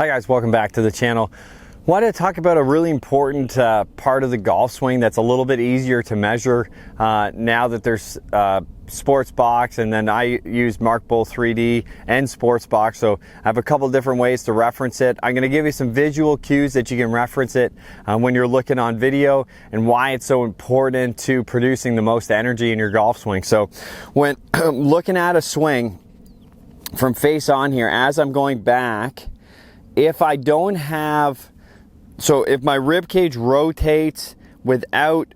Hi guys, welcome back to the channel. Wanted to talk about a really important part of the golf swing that's a little bit easier to measure now that there's Sports Box, and then I use Mark Bull 3D and Sports Box, so I have a couple different ways to reference it. I'm going to give you some visual cues that you can reference it when you're looking on video, and why it's so important to producing the most energy in your golf swing. So when looking at a swing from face on here, as I'm going back, if I don't have, so if my rib cage rotates without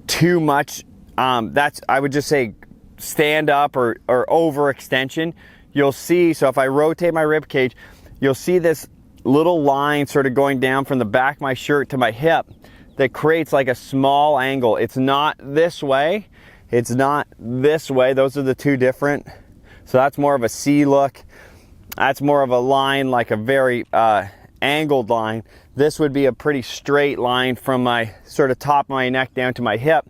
too much, that's, I would just say stand up or overextension, you'll see, so if I rotate my rib cage, you'll see this little line sort of going down from the back of my shirt to my hip that creates like a small angle. It's not this way, it's not this way. Those are the two different. So that's more of a C look. That's more of a line, like a very angled line. This would be a pretty straight line from my sort of top of my neck down to my hip.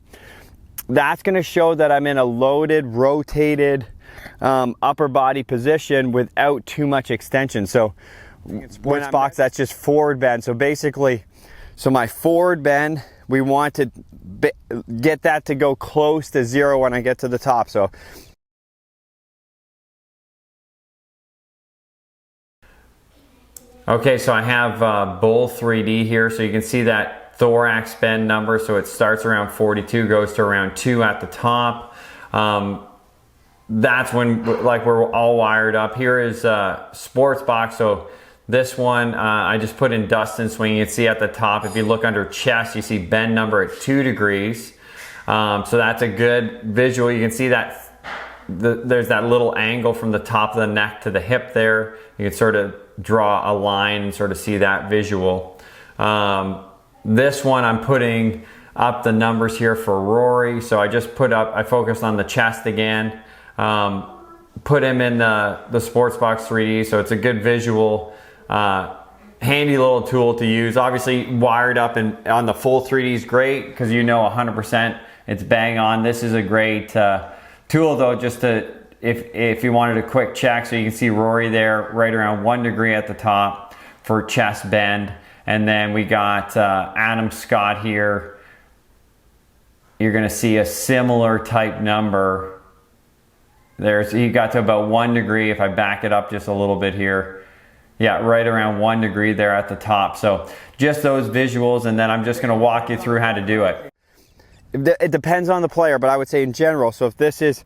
That's going to show that I'm in a loaded, rotated upper body position without too much extension. So Sports Box, that's just forward bend. So basically, so my forward bend, we want to get that to go close to zero when I get to the top. So okay, so I have Bull 3D here, so you can see that thorax bend number. So it starts around 42, goes to around 2 at the top. That's when, like, we're all wired up. Here is Sports Box. So this one, I just put in Dustin swing. You can see at the top, if you look under chest, you see bend number at 2 degrees. So that's a good visual. You can see that there's that little angle from the top of the neck to the hip there. You can sort of draw a line and sort of see that visual. This one, I'm putting up the numbers here for Rory. So I just put up, I focused on the chest again. Put him in the Sports Box 3D. So it's a good visual, handy little tool to use. Obviously wired up and on the full 3D is great, because you know 100% it's bang on. This is a great tool though, just to, if you wanted a quick check. So you can see Rory there right around 1 degree at the top for chest bend. And then we got Adam Scott here. You're gonna see a similar type number. He got to about 1 degree. If I back it up just a little bit here, yeah, right around 1 degree there at the top. So just those visuals, and then I'm just gonna walk you through how to do it. It depends on the player, but I would say in general, so if this is,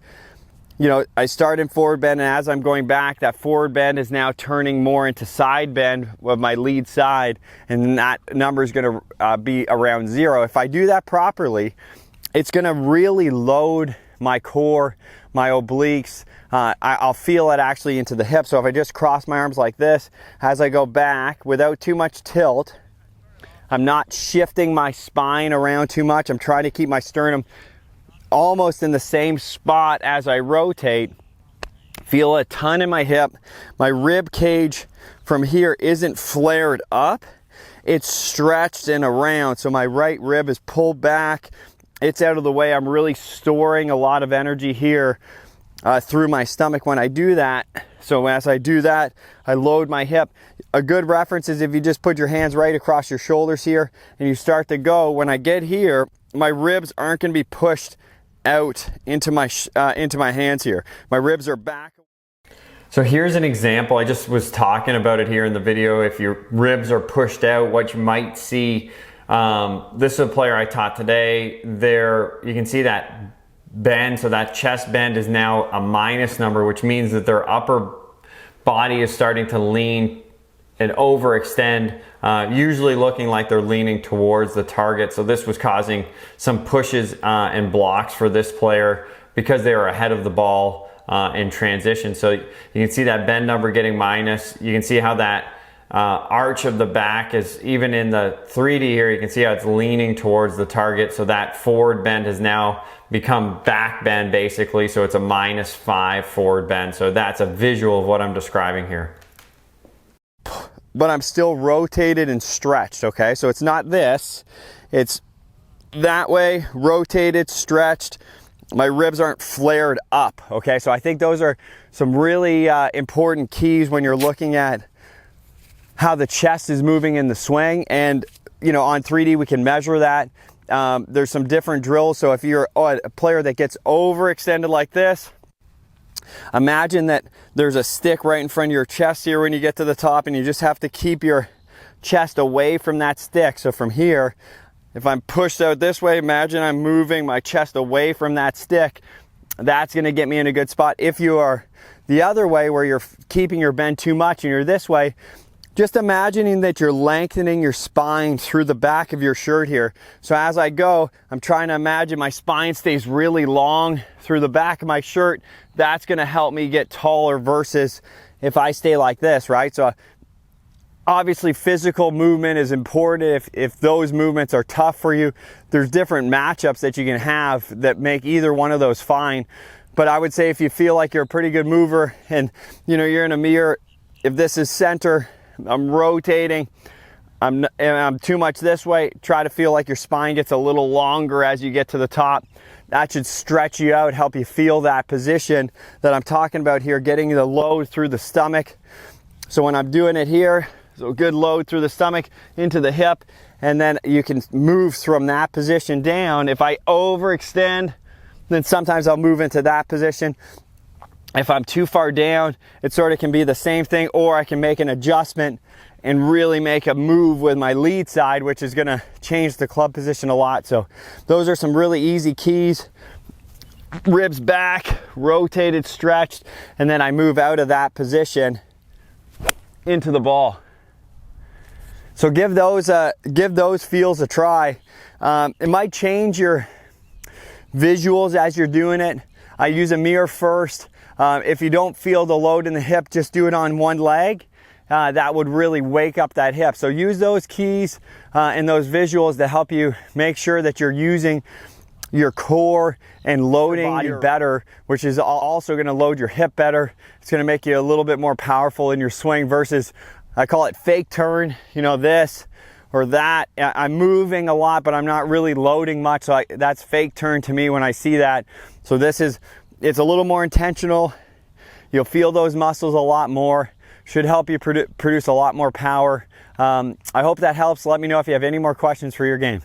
you know, I start in forward bend, and as I'm going back, that forward bend is now turning more into side bend of my lead side, and that number is going to be around 0. If I do that properly, it's going to really load my core, my obliques. I'll feel it actually into the hip. So if I just cross my arms like this, as I go back without too much tilt, I'm not shifting my spine around too much. I'm trying to keep my sternum almost in the same spot as I rotate. Feel a ton in my hip. My rib cage from here isn't flared up, it's stretched and around. So my right rib is pulled back, it's out of the way. I'm really storing a lot of energy here through my stomach when I do that. So as I do that, I load my hip. A good reference is if you just put your hands right across your shoulders here and you start to go. When I get here, my ribs aren't going to be pushed out into my hands here. My ribs are back. So here's an example. I just was talking about it here in the video. If your ribs are pushed out, what you might see, this is a player I taught today. There, you can see that bend. So that chest bend is now a minus number, which means that their upper body is starting to lean and overextend, usually looking like they're leaning towards the target. So this was causing some pushes and blocks for this player because they were ahead of the ball in transition. So you can see that bend number getting minus. You can see how that arch of the back is, even in the 3D here, you can see how it's leaning towards the target. So that forward bend has now become back bend basically. So it's a -5 forward bend. So that's a visual of what I'm describing here. But I'm still rotated and stretched, okay? So it's not this, it's that way, rotated, stretched. My ribs aren't flared up, okay? So I think those are some really important keys when you're looking at how the chest is moving in the swing. And you know, on 3D we can measure that. There's some different drills. So if you're a player that gets overextended like this, imagine that there's a stick right in front of your chest here when you get to the top, and you just have to keep your chest away from that stick. So from here, if I'm pushed out this way, imagine I'm moving my chest away from that stick. That's going to get me in a good spot. If you are the other way, where you're keeping your bend too much and you're this way, just imagining that you're lengthening your spine through the back of your shirt here. So as I go, I'm trying to imagine my spine stays really long through the back of my shirt. That's going to help me get taller versus if I stay like this, right? So obviously physical movement is important. If those movements are tough for you, there's different matchups that you can have that make either one of those fine. But I would say if you feel like you're a pretty good mover and you know you're in a mirror, if this is center, I'm rotating, I'm too much this way, try to feel like your spine gets a little longer as you get to the top. That should stretch you out, help you feel that position that I'm talking about here, getting the load through the stomach. So when I'm doing it here, so good load through the stomach into the hip, and then you can move from that position down. If I overextend, then sometimes I'll move into that position. If I'm too far down, it sort of can be the same thing, or I can make an adjustment and really make a move with my lead side, which is going to change the club position a lot. So those are some really easy keys. Ribs back, rotated, stretched, and then I move out of that position into the ball. So give those feels a try. It might change your visuals as you're doing it. I use a mirror first. If you don't feel the load in the hip, just do it on one leg. That would really wake up that hip. So use those keys and those visuals to help you make sure that you're using your core and loading your body better, which is also going to load your hip better. It's going to make you a little bit more powerful in your swing versus, I call it fake turn, you know, this or that. I'm moving a lot, but I'm not really loading much. So that's fake turn to me when I see that. So it's a little more intentional. You'll feel those muscles a lot more. Should help you produce a lot more power. I hope that helps. Let me know if you have any more questions for your game.